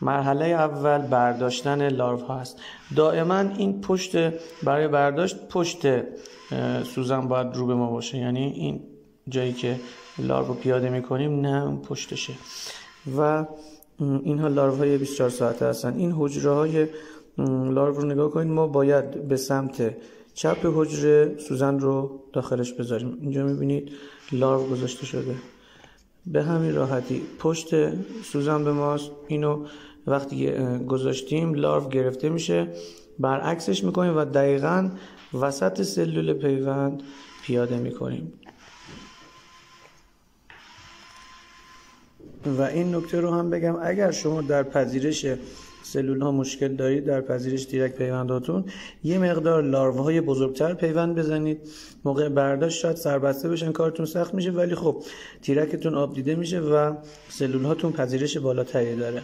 مرحله اول برداشتن لارو ها است. دائما این پشت برای برداشت پشت سوزن باید رو به ما باشه، یعنی این جایی که لارو پیاده میکنیم نه اون پشتشه. و اینها لاروهای 24 ساعته هستن. این حجره های لارو رو نگاه کنید. ما باید به سمت چپ حجره سوزن رو داخلش بذاریم. اینجا میبینید لارو گذاشته شده. به همین راحتی پشت سوزن به ماست. اینو وقتی گذاشتیم لارو گرفته میشه، برعکسش میکنیم و دقیقاً وسط سلول پیوند پیاده میکنیم. و این نکته رو هم بگم، اگر شما در پذیرش سلول ها مشکل دارید، در پذیرش تیرک پیونداتون، یه مقدار لاروهای بزرگتر پیوند بزنید. موقع برداشت شاید سربسته بشن، کارتون سخت میشه، ولی خب تیرکتون آب دیده میشه و سلول هاتون پذیرش بالاتری داره.